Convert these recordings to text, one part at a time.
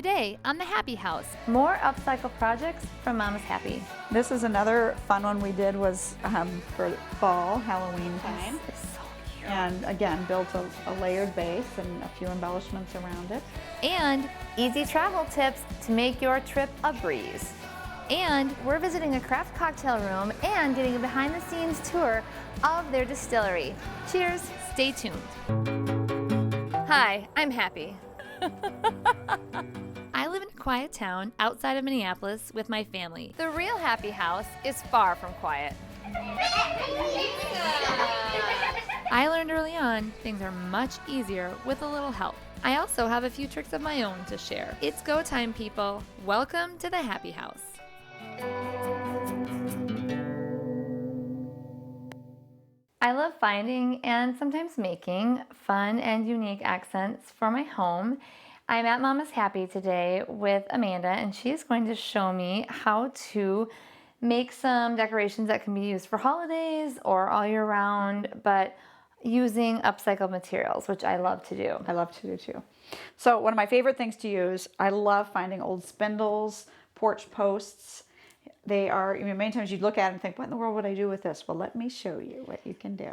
Today on the Happi House. More upcycle projects from Mama's Happi. This is another fun one we did was for fall, Halloween time. It's so cute. And again, built a layered base and a few embellishments around it. And Easy travel tips to make your trip a breeze. And we're visiting a craft cocktail room and getting a behind the scenes tour of their distillery. Cheers, stay tuned. Hi, I'm Happi. I live in a quiet town outside of Minneapolis with my family. The real Happi House is far from quiet. I learned early on things are much easier with a little help. I also have a few tricks of my own to share. It's go time, people. Welcome to the Happi House. I love finding and sometimes making fun and unique accents for my home. I'm at Mama's Happi today with Amanda, and she's going to show me how to make some decorations that can be used for holidays or all year round, but using upcycled materials, which I love to do. I love to do too. So one of my favorite things to use, I love finding old spindles, porch posts. They are, many times you look at it and think, what in the world would I do with this? Well, let me show you what you can do.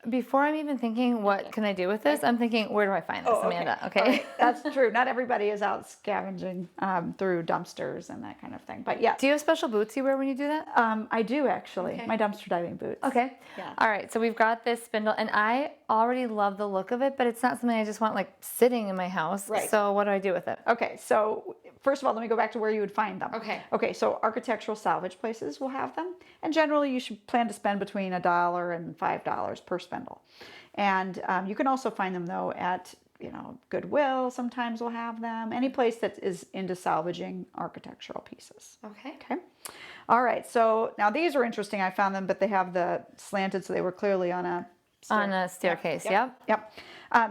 Before I'm even thinking, what can I do with this? I'm thinking, where do I find this, Amanda? Okay. Right. That's true. Not everybody is out scavenging through dumpsters and that kind of thing. But yeah. Do you have special boots you wear when you do that? I do actually. Okay. My dumpster diving boots. Okay. Yeah. All right. So we've got this spindle, and I already love the look of it, but it's not something I just want like sitting in my house. Right. So what do I do with it? Okay. So first of all, let me go back to where you would find them. Okay. Okay. So architectural salvage places will have them, and generally you should plan to spend between $1 and $5 per spindle. And you can also find them though at Goodwill. Sometimes will have them. Any place that is into salvaging architectural pieces. Okay. Okay. All right. So now these are interesting. I found them, but they have the slanted, so they were clearly on a staircase. Yep. Yep.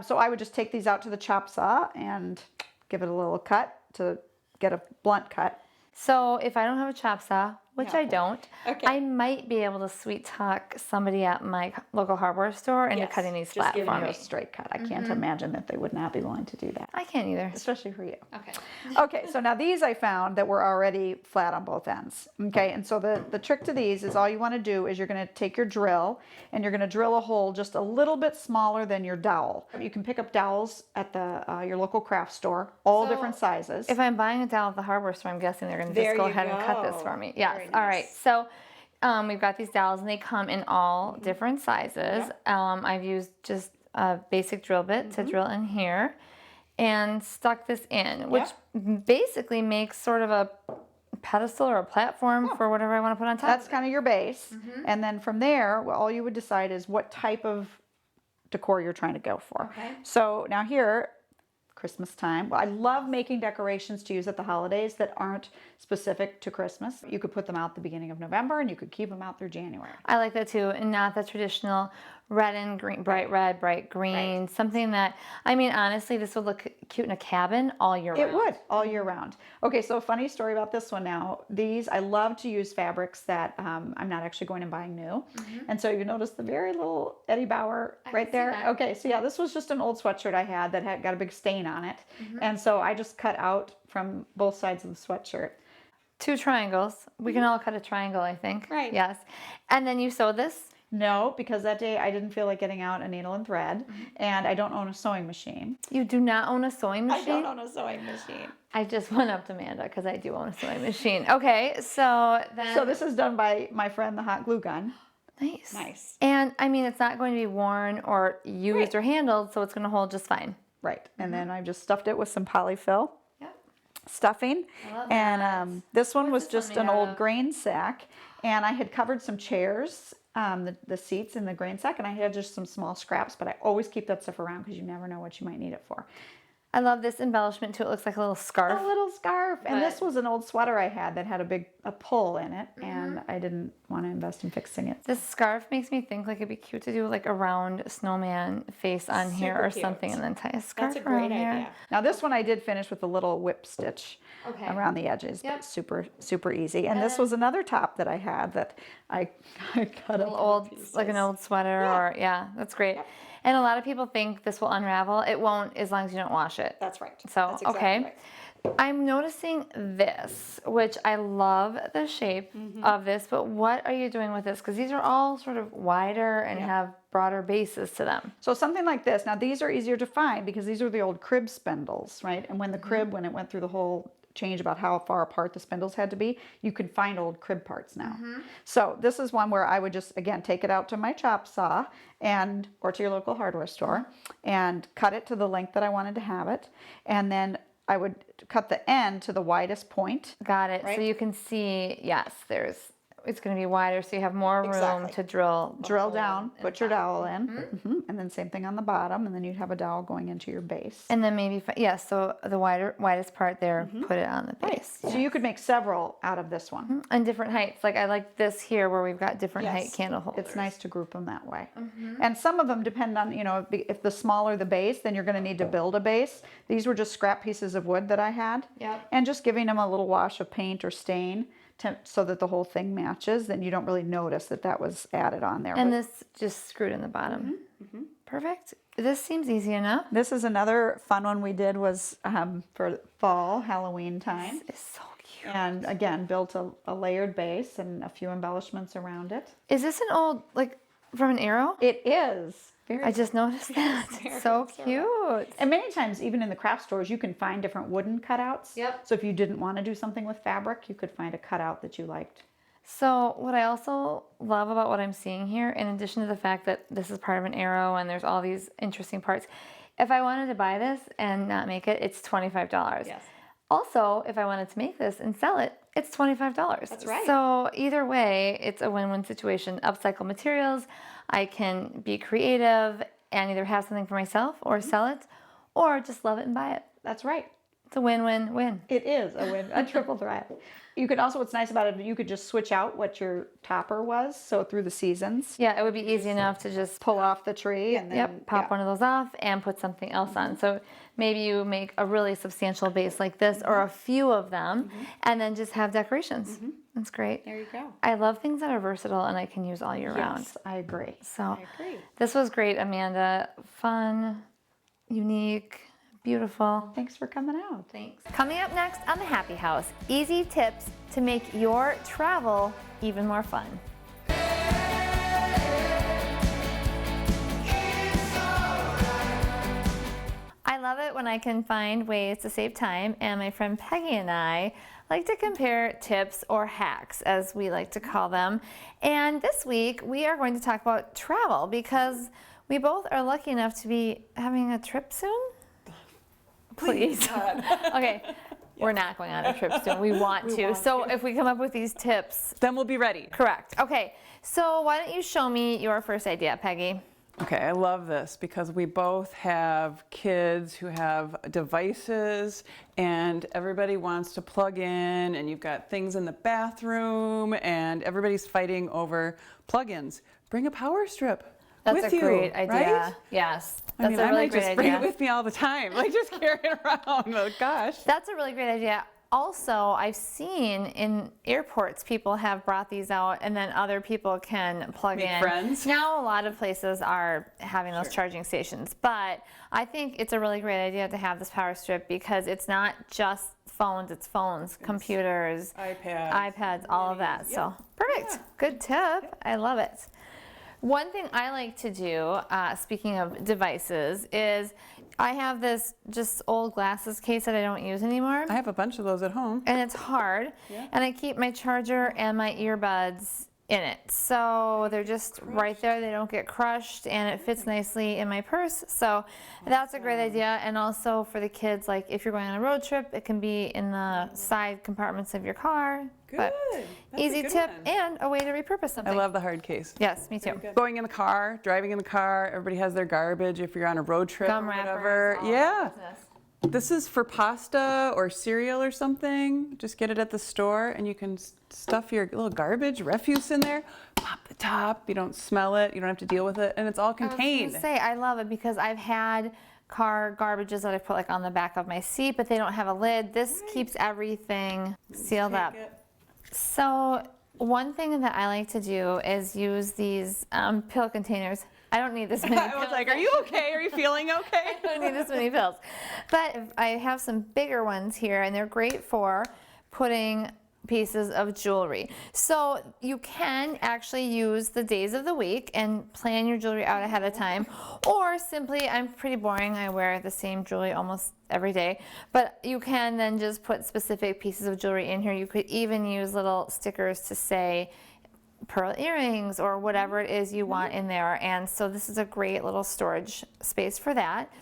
So I would just take these out to the chop saw and give it a little cut to get a blunt cut. So if I don't have a chop saw, which I don't, Okay. I might be able to sweet talk somebody at my local hardware store into cutting these flat just for giving you me. a straight cut. I can't imagine that they would not be willing to do that, I can't either. especially for you. Okay. Okay, so now these I found that were already flat on both ends. Okay, and so the trick to these is all you want to do is you're going to take your drill and you're going to drill a hole just a little bit smaller than your dowel. You can pick up dowels at your local craft store, all different sizes. If I'm buying a dowel at the hardware store, I'm guessing they're going to There just go you ahead and cut this go. for me. Yes. Very All right. nice. So we've got these dowels, and they come in all different sizes. I've used just a basic drill bit to drill in here and stuck this in, which basically makes sort of a pedestal or a platform for whatever I want to put on top. That's kind of your base. And then from there, well, all you would decide is what type of decor you're trying to go for. Okay. So now here, Christmas time. Well, I love making decorations to use at the holidays that aren't specific to Christmas. You could put them out the beginning of November and you could keep them out through January. I like that too, and not the traditional red and green, bright red, bright green, something that, honestly, this would look cute in a cabin all year round. It would, all year round. Okay, so a funny story about this one now. These, I love to use fabrics that I'm not actually going and buying new. And so you notice the very little Eddie Bauer right there. that. Okay, so yeah, this was just an old sweatshirt I had that had got a big stain on it. And so I just cut out from both sides of the sweatshirt. 2 triangles. We can all cut a triangle, I think. Right. Yes. And then you sew this. No, because that day I didn't feel like getting out a needle and thread, and I don't own a sewing machine. You do not own a sewing machine? I don't own a sewing machine. I just went up to Amanda because I do own a sewing machine. Okay, so then... So this is done by my friend, the hot glue gun. Nice. Nice. And, it's not going to be worn or used or handled, so it's going to hold just fine. Right, and then I just stuffed it with some polyfill Yep. stuffing. I love And that. this one was What's this just one an made out old of? grain sack, and I had covered some chairs, the seats in the grain sack, and I had just some small scraps, but I always keep that stuff around because you never know what you might need it for. I love this embellishment too. It looks like a little scarf. A little scarf. And this But- was an old sweater I had that had a pull in it, and I didn't want to invest in fixing it. This scarf makes me think like it'd be cute to do like a round snowman face on here Super or cute. something, and then tie a scarf That's a around great there. idea. Now this one I did finish with a little whip stitch Okay. around the edges, Yep. but super easy. And this was another top that I had that I cut up Little old, like an old sweater, or that's great. And a lot of people think this will unravel. It won't as long as you don't wash it. That's right. So, That's exactly okay. right. I'm noticing this, which I love the shape of this, but what are you doing with this? Because these are all sort of wider and have broader bases to them. So something like this. Now these are easier to find because these are the old crib spindles, right? And when the crib, when it went through the whole change about how far apart the spindles had to be, you could find old crib parts now. So this is one where I would just, again, take it out to my chop saw and, or to your local hardware store and cut it to the length that I wanted to have it. And then I would cut the end to the widest point. Got it. Right? So you can see, yes, it's going to be wider, so you have more room Exactly. to drill. the Drill hole down, in put the your top. dowel in, and then same thing on the bottom, and then you'd have a dowel going into your base. And then maybe, so the widest part there, put it on the base. So you could make several out of this one. And different heights. Like I like this here where we've got different height candle holders. It's nice to group them that way. And some of them depend on, if the smaller the base, then you're going to need to build a base. These were just scrap pieces of wood that I had. Yep. And just giving them a little wash of paint or stain so that the whole thing matches, then you don't really notice that was added on there. And But this just screwed in the bottom. Perfect. This seems easy enough. this is another fun one we did was for fall, Halloween time. It's so cute. And again, built a layered base and a few embellishments around it. Is this an old, like, from an arrow? It is. Very I just noticed that. It's so cute. And many times, even in the craft stores, you can find different wooden cutouts. Yep. So if you didn't want to do something with fabric, you could find a cutout that you liked. So what I also love about what I'm seeing here, in addition to the fact that this is part of an arrow and there's all these interesting parts, if I wanted to buy this and not make it, it's $25. Yes. Also, if I wanted to make this and sell it, it's $25. That's right. So either way, it's a win-win situation. Upcycle materials, I can be creative and either have something for myself or sell it, or just love it and buy it. That's right. It's a win-win-win. It is a win, a triple threat. You could also, what's nice about it, you could just switch out what your topper was. So through the seasons, Yeah, it would be easy enough to just pull off the tree and then pop one of those off and put something else on. So maybe you make a really substantial base like this or a few of them and then just have decorations. That's great. There you go. I love things that are versatile and I can use all year round. Yes, I agree. So I agree. this was great, Amanda. Fun, unique, beautiful. Thanks for coming out. Thanks. Coming up next on the Happy House, easy tips to make your travel even more fun. I love it when I can find ways to save time, and my friend Peggy and I like to compare tips or hacks, as we like to call them. And this week we are going to talk about travel because we both are lucky enough to be having a trip soon. Please. Okay. We're not going on a trip soon. We want to. So if we come up with these tips, then we'll be ready. correct. Okay. So why don't you show me your first idea, Peggy? Okay, I love this because we both have kids who have devices and everybody wants to plug in and you've got things in the bathroom and everybody's fighting over plug-ins. Bring a power strip That's with a you, great idea. right? Yes. I That's mean, a I really might great just bring idea. it with me all the time, like just carry it around. Oh, gosh. That's a really great idea. Also, I've seen in airports people have brought these out and then other people can plug Make in. friends. Now a lot of places are having those charging stations, but I think it's a really great idea to have this power strip because it's not just phones, it's phones, computers, iPads, all of that. So perfect. Yeah. Good tip. I love it. One thing I like to do, speaking of devices, is I have this just old glasses case that I don't use anymore. I have a bunch of those at home. And it's hard. And I keep my charger and my earbuds in it. So they're just right there. They don't get crushed and it fits nicely in my purse. So that's a great idea. And also for the kids, like if you're going on a road trip, it can be in the side compartments of your car. But Good. That's a easy good tip one. and a way to repurpose something. I love the hard case. Yes, me too. Going in the car, driving in the car, everybody has their garbage if you're on a road trip Gum or wrappers. whatever. all Yeah. that business. This is for pasta or cereal or something. Just get it at the store and you can stuff your little garbage, refuse in there, pop the top, you don't smell it, you don't have to deal with it, and it's all I was contained. gonna say, I love it because I've had car garbages that I put like on the back of my seat, but they don't have a lid. This keeps everything sealed up. So one thing that I like to do is use these pill containers. I don't need this many pills. I was like, are you okay? Are you feeling okay? I don't need this many pills. But I have some bigger ones here, and they're great for putting pieces of jewelry. So you can actually use the days of the week and plan your jewelry out ahead of time, or simply, I'm pretty boring, I wear the same jewelry almost every day, but you can then just put specific pieces of jewelry in here. You could even use little stickers to say pearl earrings or whatever it is you want in there, and so this is a great little storage space for that.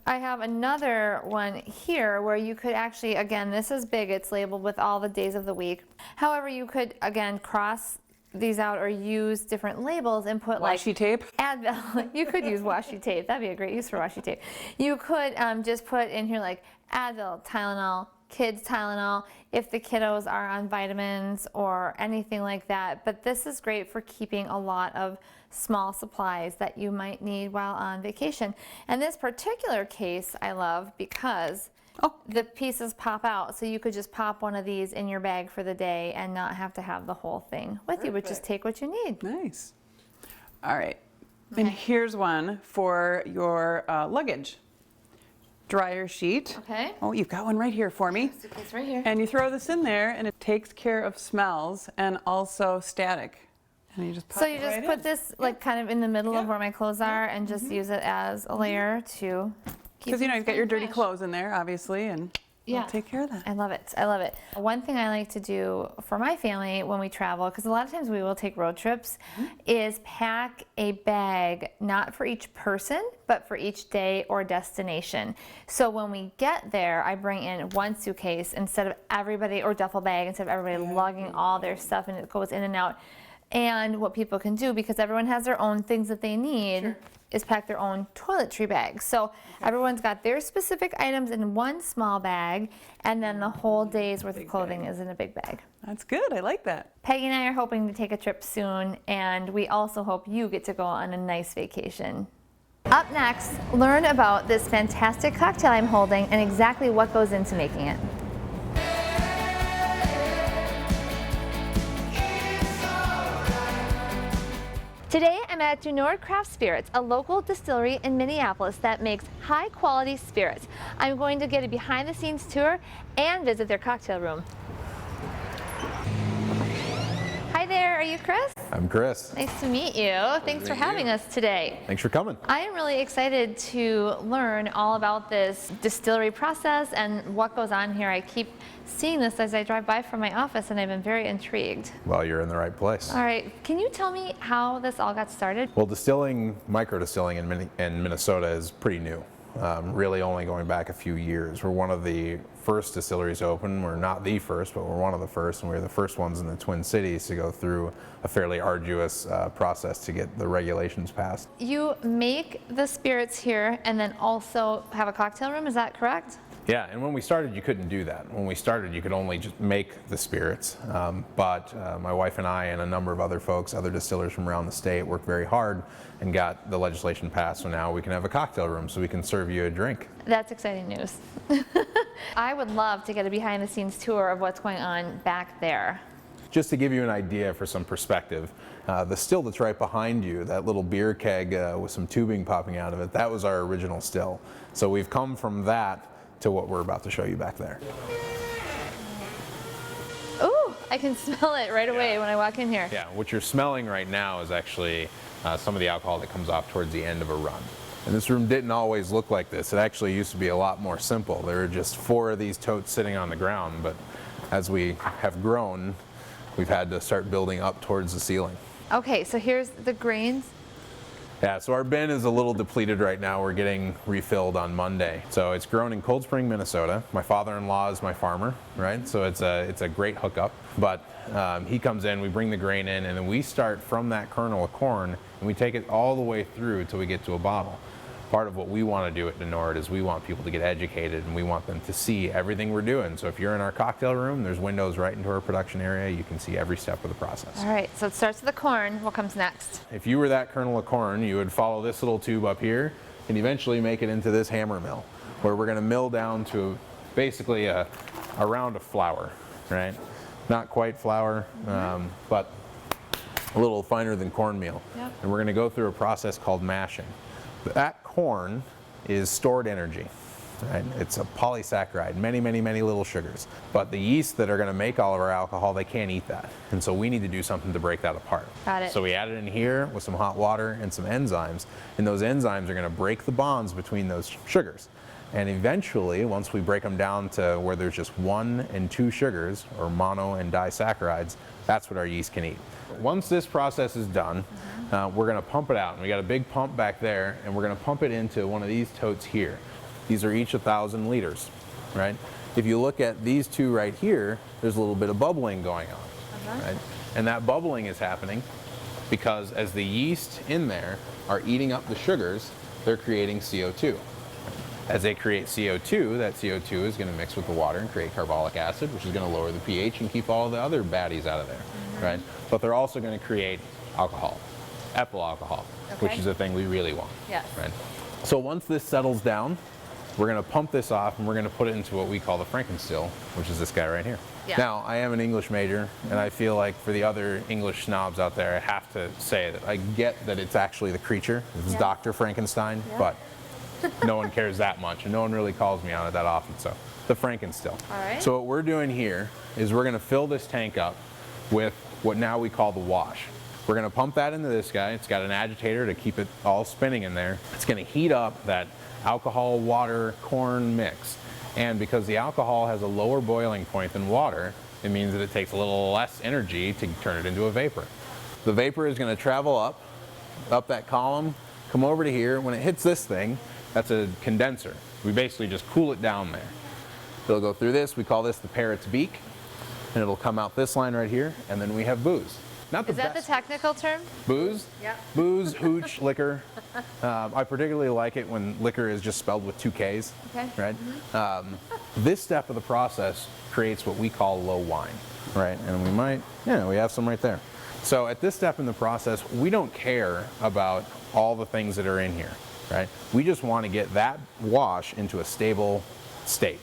I have another one here where you could actually, again, this is big, it's labeled with all the days of the week. However, you could, again, cross these out or use different labels and put Washi tape? Advil. You could use washi tape. That'd be a great use for washi tape. You could just put in here like Advil, Tylenol, kids Tylenol, if the kiddos are on vitamins or anything like that. But this is great for keeping a lot of small supplies that you might need while on vacation. And this particular case I love because the pieces pop out, so you could just pop one of these in your bag for the day and not have to have the whole thing with you, but just take what you need. Nice. All right. And here's one for your luggage. Dryer sheet. Okay. Oh, you've got one right here for me. Suitcase right here. And you throw this in there, and it takes care of smells and also static. And you just pop So you it just right put in. this like kind of in the middle of where my clothes are and just use it as a layer to keep Because you know things you've got your dirty fresh. clothes in there, obviously, and Yeah. we'll take care of that. I love it. I love it. One thing I like to do for my family when we travel, because a lot of times we will take road trips, is pack a bag, not for each person, but for each day or destination. So when we get there, I bring in one suitcase instead of everybody, or duffel bag, instead of everybody lugging all their stuff and it goes in and out. And what people can do, because everyone has their own things that they need, is pack their own toiletry bags. So everyone's got their specific items in one small bag, and then the whole day's worth of clothing is in a big bag. That's good. I like that. Peggy and I are hoping to take a trip soon, and we also hope you get to go on a nice vacation. Up next, learn about this fantastic cocktail I'm holding and exactly what goes into making it. Today I'm at Nord Craft Spirits, a local distillery in Minneapolis that makes high quality spirits. I'm going to get a behind the scenes tour and visit their cocktail room. Hi there, are you Chris? I'm Chris. Nice to meet you. Thanks for having us today. Thanks for coming. I am really excited to learn all about this distillery process and what goes on here. I keep seeing this as I drive by from my office and I've been very intrigued. Well, you're in the right place. All right, can you tell me how this all got started? Well, micro distilling in Minnesota is pretty new. Really only going back a few years. We're one of the first distilleries to open. We're not the first, but we're one of the first, and we're the first ones in the Twin Cities to go through a fairly arduous process to get the regulations passed. You make the spirits here and then also have a cocktail room, is that correct? Yeah, and when we started, you couldn't do that. When we started, you could only just make the spirits. But my wife and I and a number of other folks, other distillers from around the state, worked very hard and got the legislation passed. So now we can have a cocktail room so we can serve you a drink. That's exciting news. I would love to get a behind the scenes tour of what's going on back there. Just to give you an idea for some perspective, the still that's right behind you, that little beer keg with some tubing popping out of it, that was our original still. So we've come from that to what we're about to show you back there. Ooh, I can smell it right away when I walk in here. Yeah, what you're smelling right now is actually some of the alcohol that comes off towards the end of a run. And this room didn't always look like this. It actually used to be a lot more simple. There were just 4 of these totes sitting on the ground, but as we have grown, we've had to start building up towards the ceiling. Okay, so here's the grains. Yeah, so our bin is a little depleted right now. We're getting refilled on Monday. So it's grown in Cold Spring, Minnesota. My father-in-law is my farmer, right? So it's a great hookup. But he comes in, we bring the grain in, and then we start from that kernel of corn, and we take it all the way through until we get to a bottle. Part of what we want to do at Nord is we want people to get educated, and we want them to see everything we're doing. So if you're in our cocktail room, there's windows right into our production area. You can see every step of the process. All right, so it starts with the corn. What comes next? If you were that kernel of corn, you would follow this little tube up here and eventually make it into this hammer mill, where we're going to mill down to basically a round of flour, right? Not quite flour, but a little finer than cornmeal. Yep. And we're going to go through a process called mashing. That corn is stored energy. Right? It's a polysaccharide, many, many, many little sugars. But the yeast that are going to make all of our alcohol, they can't eat that. And so we need to do something to break that apart. Got it. So we add it in here with some hot water and some enzymes. And those enzymes are going to break the bonds between those sugars. And eventually, once we break them down to where there's just 1 and 2 sugars, or mono and disaccharides, that's what our yeast can eat. Once this process is done, we're going to pump it out. And we got a big pump back there, and we're going to pump it into one of these totes here. These are each 1,000 liters, right? If you look at these two right here, there's a little bit of bubbling going on, right? And that bubbling is happening because as the yeast in there are eating up the sugars, they're creating CO2. As they create CO2, that CO2 is going to mix with the water and create carbolic acid, which is going to lower the pH and keep all the other baddies out of there, right? But they're also going to create alcohol, ethyl alcohol, which is a thing we really want, right? So once this settles down, we're going to pump this off and we're going to put it into what we call the Frankenstill, which is this guy right here. Now, I am an English major, and I feel like for the other English snobs out there, I have to say that I get that it's actually the creature. It's Dr. Frankenstein, but no one cares that much, and no one really calls me on it that often, so the Frankenstill. All right. So what we're doing here is we're going to fill this tank up with what now we call the wash. We're going to pump that into this guy. It's got an agitator to keep it all spinning in there. It's going to heat up that alcohol, water, corn mix. And because the alcohol has a lower boiling point than water, it means that it takes a little less energy to turn it into a vapor. The vapor is going to travel up that column, come over to here. When it hits this thing, that's a condenser. We basically just cool it down there. It'll go through this. We call this the parrot's beak. And it'll come out this line right here. And then we have booze. Is that the technical term? Booze? Yeah. Booze, hooch, liquor. I particularly like it when liquor is just spelled with 2 Ks, right? This step of the process creates what we call low wine, right? And we might, we have some right there. So at this step in the process, we don't care about all the things that are in here, right? We just want to get that wash into a stable state.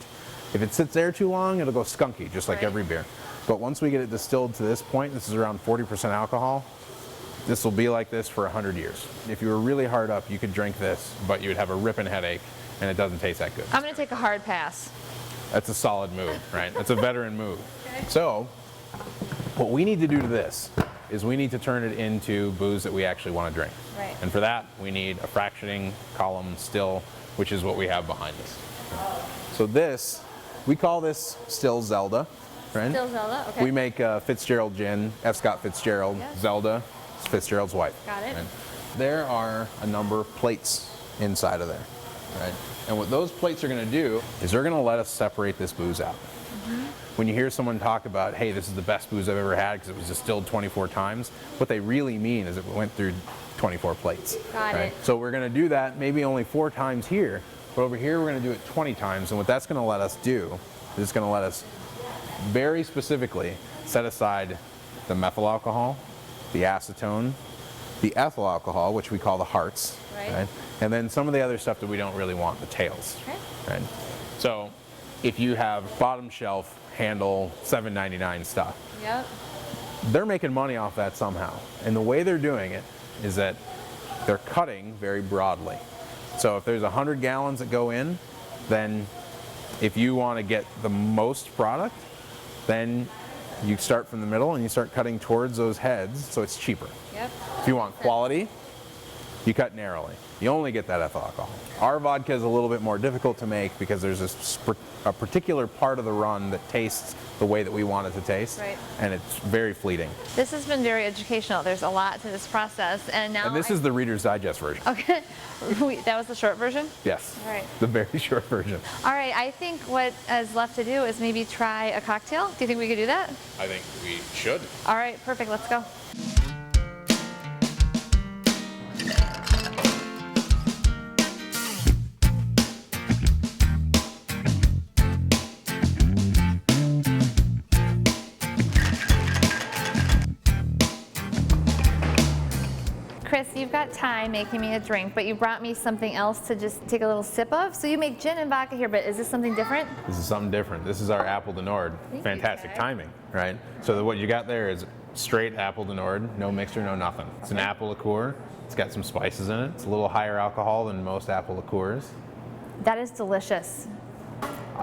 If it sits there too long, it'll go skunky, just like every beer. But once we get it distilled to this point, this is around 40% alcohol, this will be like this for 100 years. If you were really hard up, you could drink this, but you would have a ripping headache, and it doesn't taste that good. I'm going to take a hard pass. That's a solid move, right? That's a veteran move. So what we need to do to this is we need to turn it into booze that we actually want to drink. Right. And for that, we need a fractioning column still, which is what we have behind us. So this, we call this still Zelda. Right? Still Zelda, okay. We make Fitzgerald gin, F. Scott Fitzgerald, Zelda, it's Fitzgerald's wife. Got it. Right? There are a number of plates inside of there, right? And what those plates are going to do is they're going to let us separate this booze out. When you hear someone talk about, hey, this is the best booze I've ever had because it was distilled 24 times, what they really mean is it went through 24 plates. Got it. So we're going to do that maybe only 4 times here, but over here we're going to do it 20 times. And what that's going to let us do is it's going to let us very specifically set aside the methyl alcohol, the acetone, the ethyl alcohol, which we call the hearts, right? And then some of the other stuff that we don't really want, the tails, right? So if you have bottom shelf handle $7.99 stuff, they're making money off that somehow. And the way they're doing it is that they're cutting very broadly. So if there's 100 gallons that go in, then if you want to get the most product, then you start from the middle and you start cutting towards those heads, so it's cheaper. If you want quality, you cut narrowly. You only get that ethyl alcohol. Our vodka is a little bit more difficult to make because there's a particular part of the run that tastes the way that we want it to taste, and it's very fleeting. This has been very educational. There's a lot to this process, and now. And this is the Reader's Digest version. Okay, that was the short version? Yes. All right. The very short version. All right, I think what is left to do is maybe try a cocktail. Do you think we could do that? I think we should. All right, perfect. Let's go. Chris, you've got time making me a drink, but you brought me something else to just take a little sip of. So you make gin and vodka here, but is this something different? This is something different. This is our apple de Nord. Fantastic timing, right? So what you got there is straight apple de Nord, no mixer, no nothing. It's an apple liqueur. It's got some spices in it. It's a little higher alcohol than most apple liqueurs. That is delicious.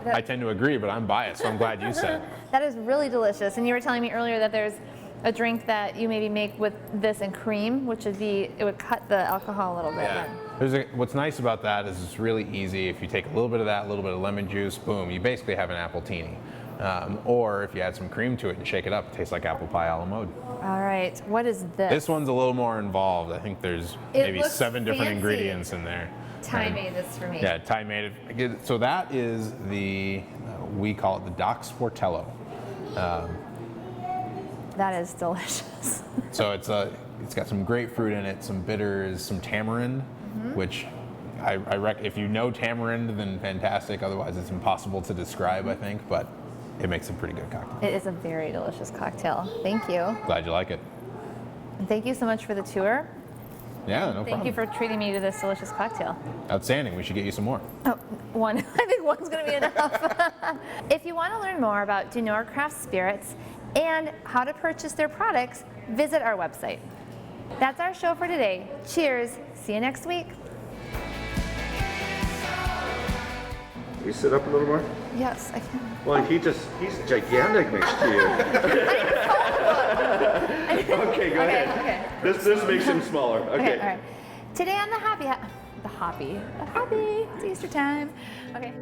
I tend to agree, but I'm biased, so I'm glad you said. That is really delicious. And you were telling me earlier that there's a drink that you maybe make with this and cream, which would be, it would cut the alcohol a little bit. Yeah. What's nice about that is it's really easy. If you take a little bit of that, a little bit of lemon juice, boom, you basically have an appletini. Or if you add some cream to it and shake it up, it tastes like apple pie a la mode. All right, what is this? This one's a little more involved. I think there's maybe looks 7 different fancy. ingredients in there. Ty made this for me. Yeah, Ty made it. So that is we call it the Doc Sportello. That is delicious. So it's got some grapefruit in it, some bitters, some tamarind, which if you know tamarind, then fantastic. Otherwise, it's impossible to describe, I think, but it makes a pretty good cocktail. It is a very delicious cocktail. Thank you. Glad you like it. And thank you so much for the tour. Yeah, no problem. Thank you for treating me to this delicious cocktail. Outstanding. We should get you some more. Oh, one. I think one's going to be enough. If you want to learn more about Du Nord Craft Spirits and how to purchase their products, visit our website. That's our show for today. Cheers. See you next week. Can you sit up a little more? Yes, I can. Well, he's gigantic next to you. Okay, go ahead. Okay. This makes him smaller. Okay. All right. Today on the Happi, it's Easter time. Okay.